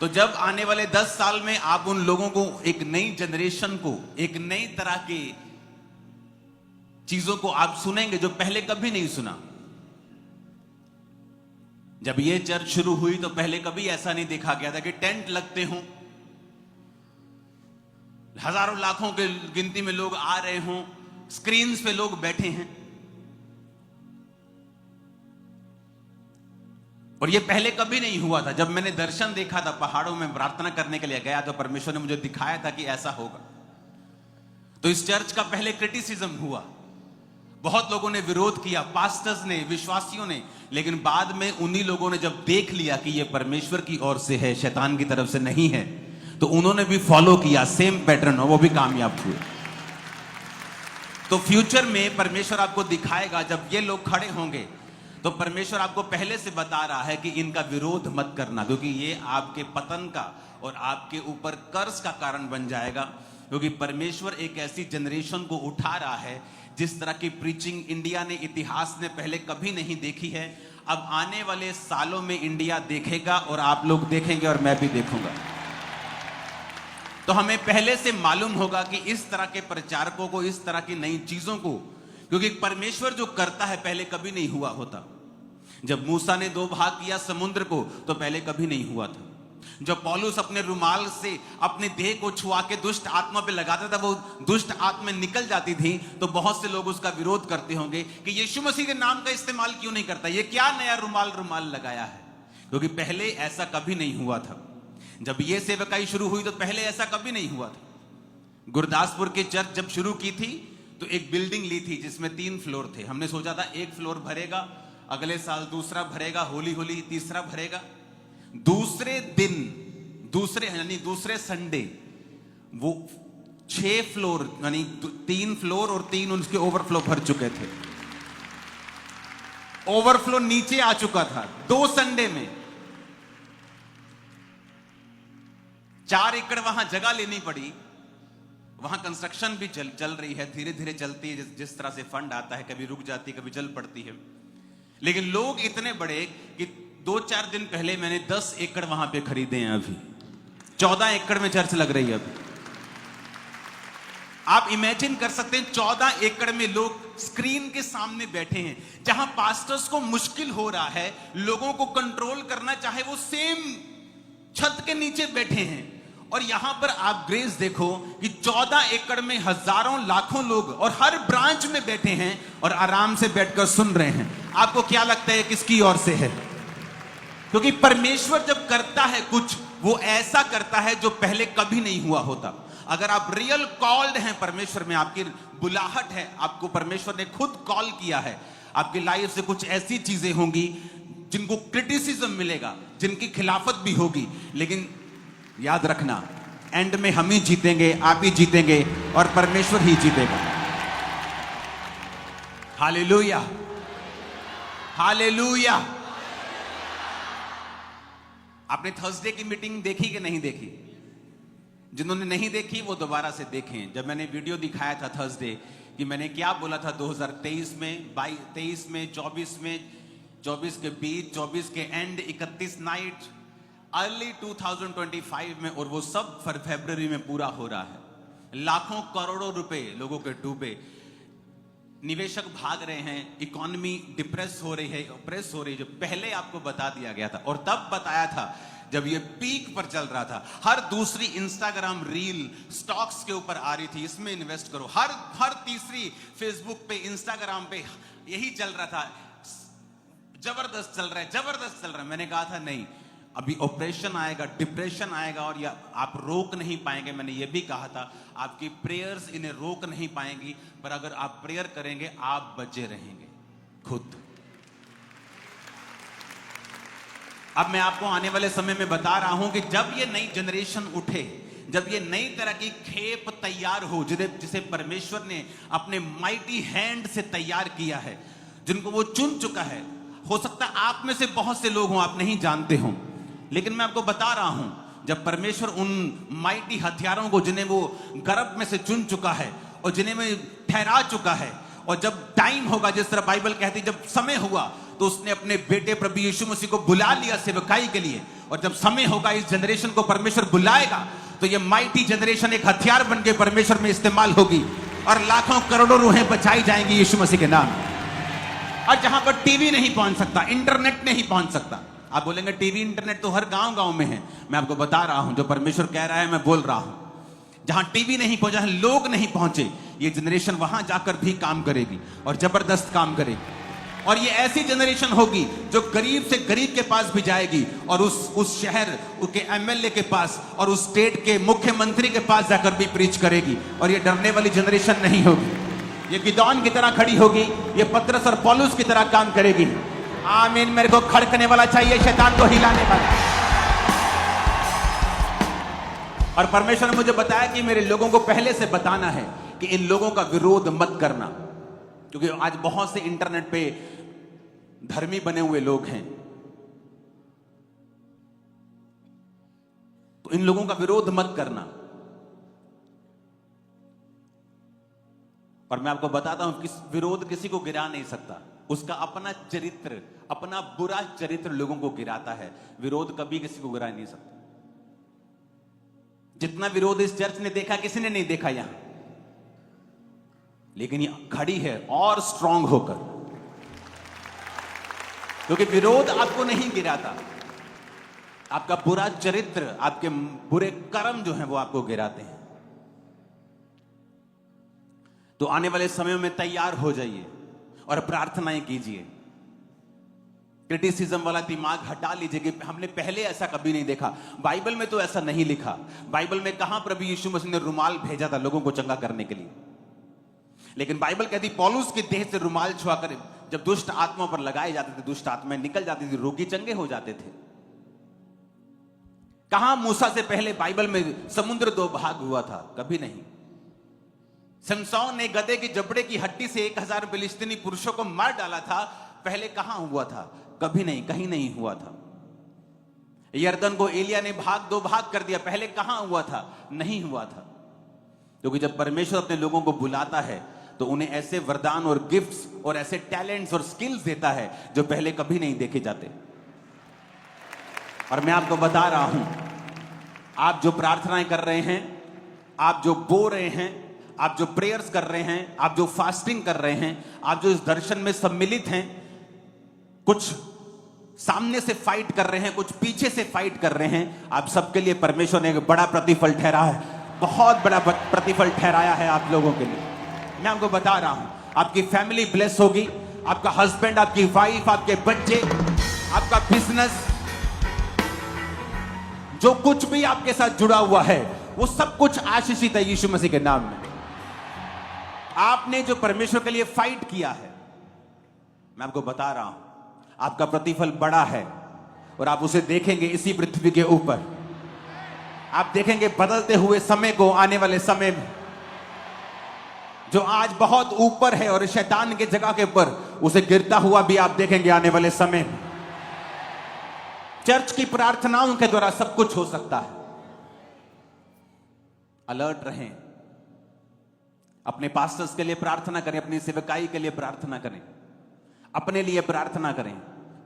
तो जब आने वाले 10 साल में आप उन लोगों को, एक नई जनरेशन को, एक नई तरह की चीजों को आप सुनेंगे जो पहले कभी नहीं सुना। जब ये चर्च शुरू हुई तो पहले कभी ऐसा नहीं देखा गया था कि टेंट लगते हों, हजारों लाखों के गिनती में लोग आ रहे हों, स्क्रीन्स पे लोग बैठे हैं। और ये पहले कभी नहीं हुआ था। जब मैंने दर्शन देखा था, पहाड़ों में प्रार्थना करने के लिए गया तो परमेश्वर ने मुझे दिखाया था कि ऐसा होगा। तो इस चर्च का पहले क्रिटिसिज्म हुआ, बहुत लोगों ने विरोध किया, पास्टर्स ने, विश्वासियों ने, लेकिन बाद में उन्हीं लोगों ने जब देख लिया कि ये परमेश्वर की ओर से है, शैतान की तरफ से नहीं है, तो उन्होंने भी फॉलो किया सेम पैटर्न और वो भी कामयाब हुए। तो फ्यूचर में परमेश्वर आपको दिखाएगा, जब ये लोग खड़े होंगे तो परमेश्वर आपको पहले से बता रहा है कि इनका विरोध मत करना, क्योंकि ये आपके पतन का और आपके ऊपर कर्ज का कारण बन जाएगा। क्योंकि परमेश्वर एक ऐसी जनरेशन को उठा रहा है जिस तरह की प्रीचिंग इंडिया ने, इतिहास ने पहले कभी नहीं देखी है। अब आने वाले सालों में इंडिया देखेगा और आप लोग देखेंगे और मैं भी देखूंगा। तो हमें पहले से मालूम होगा कि इस तरह के प्रचारकों को, इस तरह की नई चीजों को, क्योंकि परमेश्वर जो करता है पहले कभी नहीं हुआ होता। जब मूसा ने 2 भाग किया समुद्र को तो पहले कभी नहीं हुआ था। जब पौलुस अपने रुमाल से अपने देह को छुआ के दुष्ट आत्मा पे लगाता था, वो दुष्ट आत्मा निकल जाती थी, तो बहुत से लोग उसका विरोध करते होंगे कि यीशु मसीह के नाम का इस्तेमाल क्यों नहीं करता, ये क्या नया रुमाल लगाया है। क्योंकि पहले ऐसा कभी नहीं हुआ था। जब ये सेवकाई शुरू हुई तो पहले ऐसा कभी नहीं हुआ था। गुरदासपुर के चर्च जब शुरू की थी तो एक बिल्डिंग ली थी जिसमें 3 फ्लोर थे। हमने सोचा था 1 फ्लोर भरेगा, अगले साल दूसरा भरेगा, होली होली तीसरा भरेगा। दूसरे दिन, दूसरे संडे वो 6 फ्लोर, यानी 3 फ्लोर और 3 उसके ओवरफ्लो भर चुके थे। ओवरफ्लो नीचे आ चुका था 2 संडे में। 4 एकड़ वहां जगह लेनी पड़ी। वहां कंस्ट्रक्शन भी चल रही है, धीरे धीरे चलती है। जिस तरह से फंड आता है, कभी रुक जाती है, कभी चल पड़ती है। लेकिन लोग इतने बड़े कि 2-4 दिन पहले मैंने 10 एकड़ वहां पे खरीदे हैं। अभी 14 एकड़ में चर्च लग रही है। अभी आप इमेजिन कर सकते हैं 14 एकड़ में लोग स्क्रीन के सामने बैठे हैं, जहां पास्टर्स को मुश्किल हो रहा है लोगों को कंट्रोल करना, चाहे वो सेम छत के नीचे बैठे हैं। और यहां पर आप ग्रेस देखो कि 14 एकड़ में हजारों लाखों लोग और हर ब्रांच में बैठे हैं और आराम से बैठकर सुन रहे हैं। आपको क्या लगता है किसकी ओर से है? क्योंकि परमेश्वर जब करता है कुछ, वो ऐसा करता है जो पहले कभी नहीं हुआ होता। अगर आप रियल कॉल्ड हैं परमेश्वर में, आपकी बुलाहट है, आपको परमेश्वर ने खुद कॉल किया है, आपकी लाइफ से कुछ ऐसी चीजें होंगी जिनको क्रिटिसिज्म मिलेगा, जिनकी खिलाफत भी होगी, लेकिन याद रखना एंड में हम ही जीतेंगे, आप ही जीतेंगे और परमेश्वर ही जीतेगा। Hallelujah, hallelujah. आपने थर्सडे की मीटिंग देखी कि नहीं देखी? जिन्होंने नहीं देखी वो दोबारा से देखें। जब मैंने वीडियो दिखाया था थर्सडे कि मैंने क्या बोला था 2023 में, 23 में, 24 में, 24 के बीच, 24 के एंड, 31 नाइट, अर्ली 2025 में, और वो सब फरवरी में पूरा हो रहा है। लाखों करोड़ों रुपए लोगों के डूबे, निवेशक भाग रहे हैं, इकोनॉमी डिप्रेस हो रही है, ऑप्रेस हो रही है, जो पहले आपको बता दिया गया था। और तब बताया था जब ये पीक पर चल रहा था। हर दूसरी इंस्टाग्राम रील स्टॉक्स के ऊपर आ रही थी, इसमें इन्वेस्ट करो। हर तीसरी फेसबुक पे, इंस्टाग्राम पे यही चल रहा था, जबरदस्त चल रहा है, जबरदस्त चल रहा है। मैंने कहा था नहीं, अभी ऑपरेशन आएगा, डिप्रेशन आएगा और आप रोक नहीं पाएंगे। मैंने ये भी कहा था आपकी प्रेयर्स इन्हें रोक नहीं पाएंगी, पर अगर आप प्रेयर करेंगे आप बचे रहेंगे खुद। अब मैं आपको आने वाले समय में बता रहा हूं कि जब ये नई जनरेशन उठे, जब ये नई तरह की खेप तैयार हो, जिसे परमेश्वर ने अपने माइटी हैंड से तैयार किया है, जिनको वो चुन चुका है। हो सकता है आप में से बहुत से लोग हों, आप नहीं जानते हों, लेकिन मैं आपको बता रहा हूं, जब परमेश्वर उन माइटी हथियारों को, जिन्हें वो गर्भ में से चुन चुका है और जिन्हें वो ठहरा चुका है, और जब टाइम होगा, जिस तरह बाइबल कहती है जब समय हुआ तो उसने अपने बेटे प्रभु यीशु मसीह को बुला लिया सेवकाई के लिए। और जब समय होगा इस जनरेशन को परमेश्वर बुलाएगा, तो ये माइटी जनरेशन एक हथियार बन के परमेश्वर में इस्तेमाल होगी और लाखों करोड़ों रूहें बचाई जाएंगी यीशु मसीह के नाम। और जहां पर टीवी नहीं पहुंच सकता, इंटरनेट नहीं पहुंच सकता, आप बोलेंगे टीवी इंटरनेट तो हर गांव गांव में है। मैं आपको बता रहा हूं, जो परमेश्वर कह रहा है मैं बोल रहा हूं। जहां टीवी नहीं पहुंचा, लोग नहीं पहुंचे, ये जनरेशन वहां जाकर भी काम करेगी और जबरदस्त काम करेगी। और ये ऐसी जनरेशन होगी जो गरीब से गरीब के पास भी जाएगी और उस शहर के एमएलए के पास और उस स्टेट के मुख्यमंत्री के पास जाकर भी प्रीच करेगी। और ये डरने वाली जनरेशन नहीं होगी, ये गिदोन की तरह खड़ी होगी, ये पतरस और पौलुस की तरह काम करेगी। आमीन। मेरे को खड़कने वाला चाहिए, शैतान को हिलाने वाला। और परमेश्वर ने मुझे बताया कि मेरे लोगों को पहले से बताना है कि इन लोगों का विरोध मत करना, क्योंकि आज बहुत से इंटरनेट पे धर्मी बने हुए लोग हैं, तो इन लोगों का विरोध मत करना। पर मैं आपको बताता हूं, विरोध किसी को गिरा नहीं सकता, उसका अपना चरित्र, अपना बुरा चरित्र लोगों को गिराता है। विरोध कभी किसी को गिरा नहीं सकता। जितना विरोध इस चर्च ने देखा, किसी ने नहीं देखा यहां, लेकिन ये खड़ी है और स्ट्रांग होकर, क्योंकि विरोध आपको नहीं गिराता, आपका बुरा चरित्र, आपके बुरे कर्म जो हैं वो आपको गिराते हैं। तो आने वाले समय में तैयार हो जाइए और प्रार्थनाएं कीजिए। क्रिटिसिज्म वाला दिमाग हटा लीजिए कि हमने पहले ऐसा कभी नहीं देखा, बाइबल में तो ऐसा नहीं लिखा। बाइबल में कहां प्रभु यीशु मसीह ने रुमाल भेजा था लोगों को चंगा करने के लिए? लेकिन बाइबल कहती पौलुस के देह से रुमाल छुआ कर जब दुष्ट आत्माओं पर लगाए जाते थे, दुष्ट आत्माएं निकल जाती थी, रोगी चंगे हो जाते थे। कहां मूसा से पहले बाइबल में समुद्र दो भाग हुआ था? कभी नहीं। सिमसोन ने गधे की जबड़े की हड्डी से 1000 फिलिस्तीनी पुरुषों को मार डाला था, पहले कहां हुआ था? कभी नहीं, कहीं नहीं हुआ था। यरदन को एलिया ने दो भाग कर दिया, पहले कहां हुआ था? नहीं हुआ था। क्योंकि जब परमेश्वर अपने लोगों को बुलाता है तो उन्हें ऐसे वरदान और गिफ्ट्स और ऐसे टैलेंट्स और स्किल्स देता है जो पहले कभी नहीं देखे जाते। और मैं आपको बता रहा हूं, आप जो प्रार्थनाएं कर रहे हैं, आप जो बो रहे हैं, आप जो प्रेयर्स कर रहे हैं, आप जो फास्टिंग कर रहे हैं, आप जो इस दर्शन में सम्मिलित हैं, कुछ सामने से फाइट कर रहे हैं, कुछ पीछे से फाइट कर रहे हैं, आप सबके लिए परमेश्वर ने एक बड़ा प्रतिफल ठहरा है, बहुत बड़ा प्रतिफल ठहराया है आप लोगों के लिए। मैं आपको बता रहा हूं, आपकी फैमिली ब्लेस होगी, आपका हस्बैंड, आपकी वाइफ, आपके बच्चे, आपका बिजनेस, जो कुछ भी आपके साथ जुड़ा हुआ है वो सब कुछ आशीषित है यीशु मसीह के नाम में। आपने जो परमेश्वर के लिए फाइट किया है, मैं आपको बता रहा हूं, आपका प्रतिफल बड़ा है और आप उसे देखेंगे इसी पृथ्वी के ऊपर। आप देखेंगे बदलते हुए समय को, आने वाले समय में, जो आज बहुत ऊपर है और शैतान के जगह के ऊपर, उसे गिरता हुआ भी आप देखेंगे आने वाले समय में। चर्च की प्रार्थनाओं के द्वारा सब कुछ हो सकता है। अलर्ट रहें, अपने पास्टर्स के लिए प्रार्थना करें, अपनी सेवकाई के लिए प्रार्थना करें, अपने लिए प्रार्थना करें।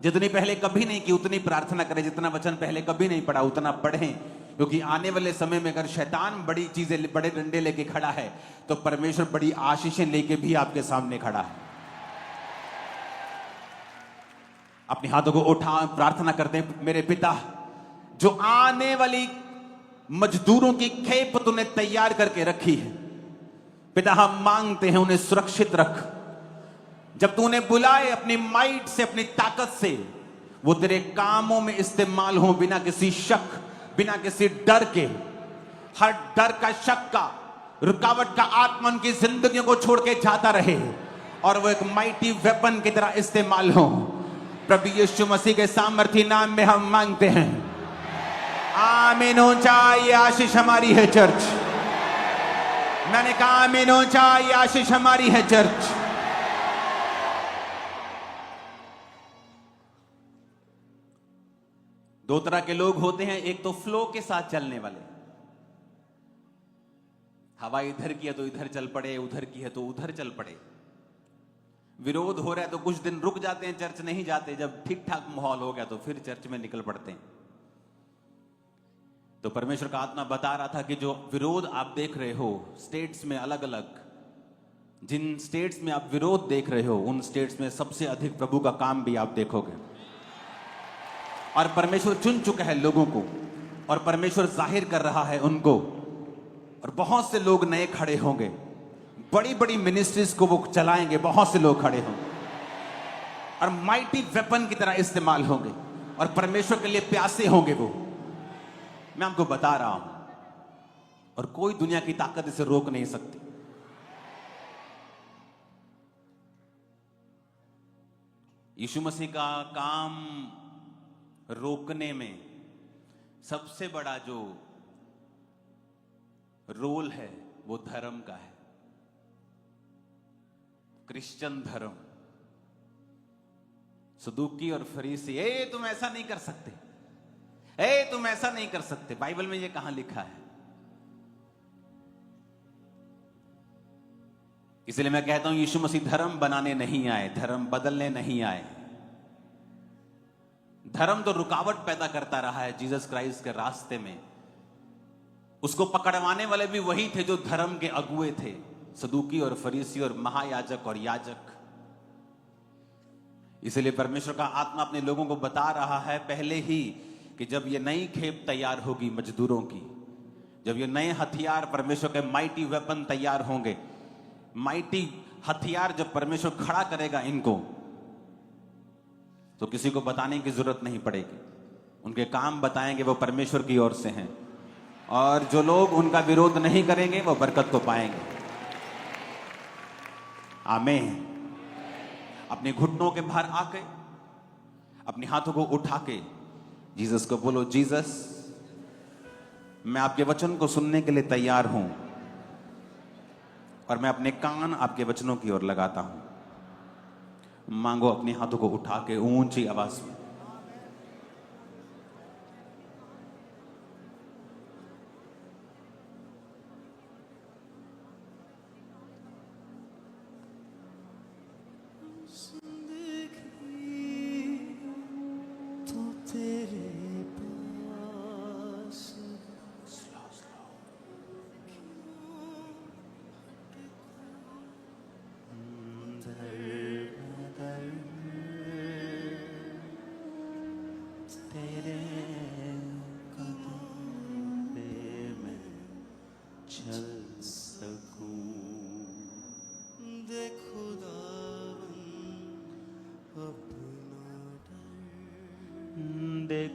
जितनी पहले कभी नहीं की उतनी प्रार्थना करें, जितना वचन पहले कभी नहीं पढ़ा उतना पढ़ें, क्योंकि आने वाले समय में अगर शैतान बड़ी चीजें, बड़े डंडे लेके खड़ा है, तो परमेश्वर बड़ी आशीषें लेके भी आपके सामने खड़ा है। अपने हाथों को उठा प्रार्थना करते हैं। मेरे पिता, जो आने वाली मजदूरों की खेप तूने तैयार करके रखी है, पिता हम मांगते हैं उन्हें सुरक्षित रख। जब तूने बुलाए अपनी माइट से, अपनी ताकत से, वो तेरे कामों में इस्तेमाल हो, बिना किसी शक, बिना किसी डर के। हर डर का, शक का, रुकावट का आत्मा उनकी जिंदगियों को छोड़ के जाता रहे और वो एक माइटी वेपन की तरह इस्तेमाल हो। प्रभु यीशु मसीह के सामर्थी नाम में हम मांगते हैं, आमीन। ऊंचा ये आशीष हमारी है चर्च। मैंने कहा आमीन, ऊंचा ये आशीष हमारी है चर्च। दो तरह के लोग होते हैं, एक तो फ्लो के साथ चलने वाले, हवा इधर की है तो इधर चल पड़े, उधर की है तो उधर चल पड़े। विरोध हो रहा है तो कुछ दिन रुक जाते हैं, चर्च नहीं जाते। जब ठीक ठाक माहौल हो गया तो फिर चर्च में निकल पड़ते हैं। तो परमेश्वर का आत्मा बता रहा था कि जो विरोध आप देख रहे हो स्टेट्स में अलग अलग, जिन स्टेट्स में आप विरोध देख रहे हो उन स्टेट्स में सबसे अधिक प्रभु का काम भी आप देखोगे। और परमेश्वर चुन चुका है लोगों को, और परमेश्वर जाहिर कर रहा है उनको, और बहुत से लोग नए खड़े होंगे, बड़ी बड़ी मिनिस्ट्रीज को वो चलाएंगे, बहुत से लोग खड़े होंगे और माइटी वेपन की तरह इस्तेमाल होंगे और परमेश्वर के लिए प्यासे होंगे वो। मैं आपको बता रहा हूं, और कोई दुनिया की ताकत इसे रोक नहीं सकती। यीशु मसीह का काम रोकने में सबसे बड़ा जो रोल है वो धर्म का है, क्रिश्चियन धर्म। सदूकी और फरीसी, तुम ऐसा नहीं कर सकते, तुम ऐसा नहीं कर सकते। बाइबल में ये कहां लिखा है? इसलिए मैं कहता हूं यीशु मसीह धर्म बनाने नहीं आए, धर्म बदलने नहीं आए। धर्म तो रुकावट पैदा करता रहा है जीसस क्राइस्ट के रास्ते में। उसको पकड़वाने वाले भी वही थे जो धर्म के अगुए थे, सदूकी और फरीसी और महायाजक और याजक। इसलिए परमेश्वर का आत्मा अपने लोगों को बता रहा है पहले ही कि जब ये नई खेप तैयार होगी मजदूरों की, जब ये नए हथियार, परमेश्वर के माइटी वेपन तैयार होंगे, माइटी हथियार जब परमेश्वर खड़ा करेगा इनको, तो किसी को बताने की जरूरत नहीं पड़ेगी। उनके काम बताएंगे वो परमेश्वर की ओर से हैं, और जो लोग उनका विरोध नहीं करेंगे वो बरकत को पाएंगे। आमीन। अपने घुटनों के बाहर आके अपने हाथों को उठा के जीसस को बोलो, जीसस मैं आपके वचन को सुनने के लिए तैयार हूं, और मैं अपने कान आपके वचनों की ओर लगाता हूं। मांगो अपने हाथों को उठा के ऊंची आवाज में।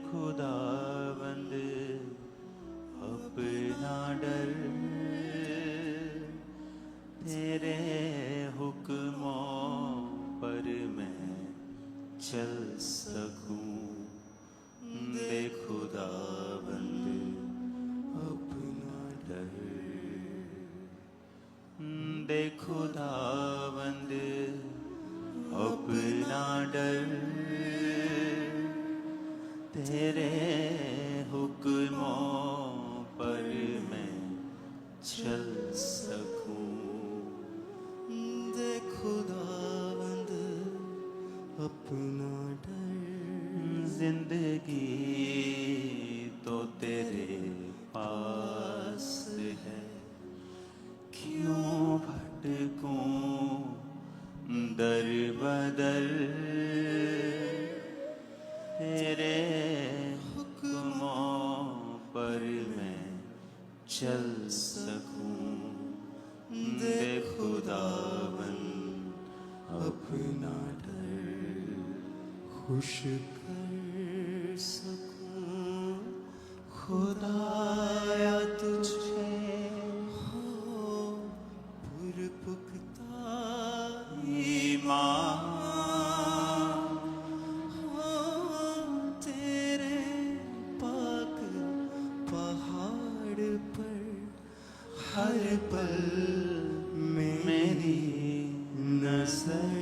खुदावंद अपना डर, तेरे हुक्मों पर मैं चल सकूं। दे खुदावंद अपना डर, दे खुदावंद अपना डर, तेरे हुक्मों पर मैं चल सकूं। दे खुदावंद अपना डर, जिंदगी तो तेरे पास है, क्यों भटकूं दर बदर, तेरे हुक्मों पर मैं चल सकूं। दे खुदावंद अपना डर खुश कर सकूं। खुदाया तुझे हो पुरपुख्ता ईमान, हर पल मेरी नजर,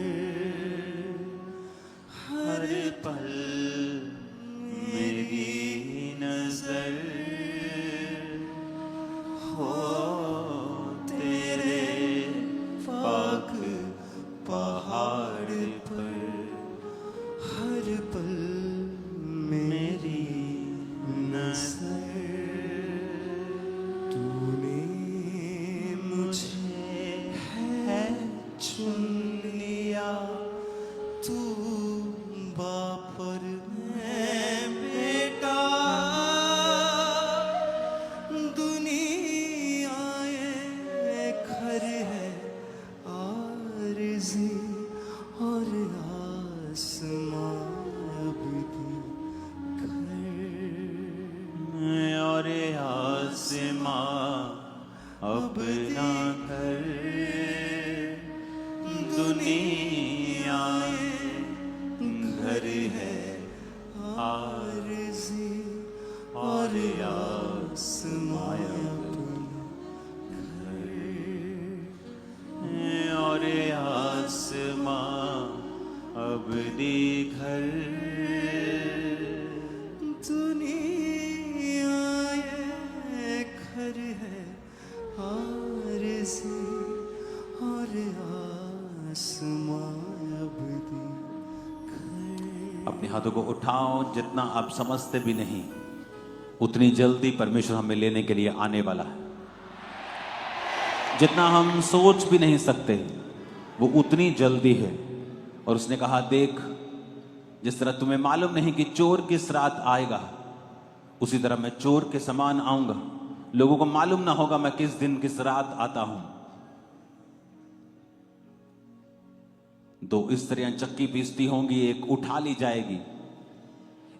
हर पल मेरी नजर हो तेरे पाक पहाड़ अपना घर दुनिया घर है आरज़ी और आसमां और आसमां अबदी घर दुनिया ये घर है आरज़ी और आसमां अबदी घर। अपने हाथों को उठाओ, जितना आप समझते भी नहीं उतनी जल्दी परमेश्वर हमें लेने के लिए आने वाला है। जितना हम सोच भी नहीं सकते वो उतनी जल्दी है। और उसने कहा, देख, जिस तरह तुम्हें मालूम नहीं कि चोर किस रात आएगा, उसी तरह मैं चोर के समान आऊंगा। लोगों को मालूम ना होगा मैं किस दिन किस रात आता हूं। दो इस तरह चक्की पीसती होंगी, एक उठा ली जाएगी,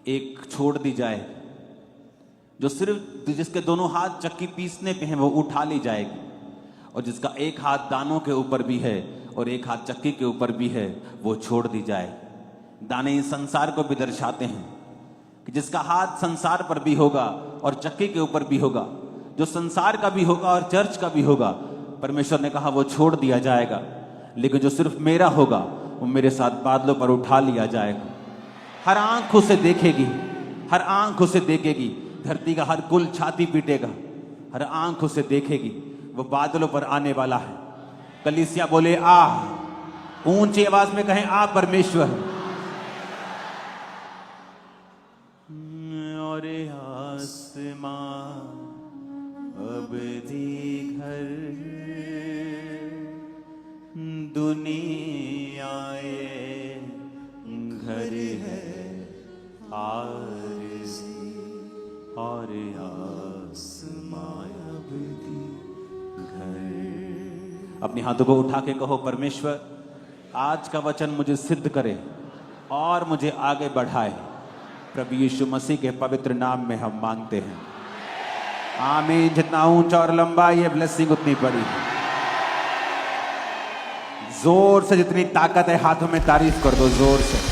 एक छोड़ दी जाए। जो सिर्फ जिसके दोनों हाथ चक्की पीसने पे हैं वो उठा ली जाएगी, और जिसका एक हाथ दानों के ऊपर भी है और एक हाथ चक्की के ऊपर भी है वो छोड़ दी जाए। दाने इस संसार को भी दर्शाते हैं कि जिसका हाथ संसार पर भी होगा और चक्की के ऊपर भी होगा, जो संसार का भी होगा और चर्च का भी होगा, परमेश्वर ने कहा वो छोड़ दिया जाएगा। लेकिन जो सिर्फ मेरा होगा वो मेरे साथ बादलों पर उठा लिया जाएगा। हर आंख उसे देखेगी, हर आंख उसे देखेगी। धरती का हर कुल छाती पीटेगा, हर आंख उसे देखेगी। वो बादलों पर आने वाला है। कलीसिया बोले आ, ऊंची आवाज में कहें आ परमेश्वर। और आसमां अबदी घर दुनिया ये घर है आरज़ी और आसमां अबदी घर। अपने हाथों को उठा के कहो, परमेश्वर आज का वचन मुझे सिद्ध करे और मुझे आगे बढ़ाए। प्रभु यीशु मसीह के पवित्र नाम में हम मांगते हैं, आमीन। जितना ऊंचा और लंबा ये ब्लेसिंग उतनी बड़ी है। जोर से जितनी ताकत है हाथों में तारीफ कर दो, जोर से।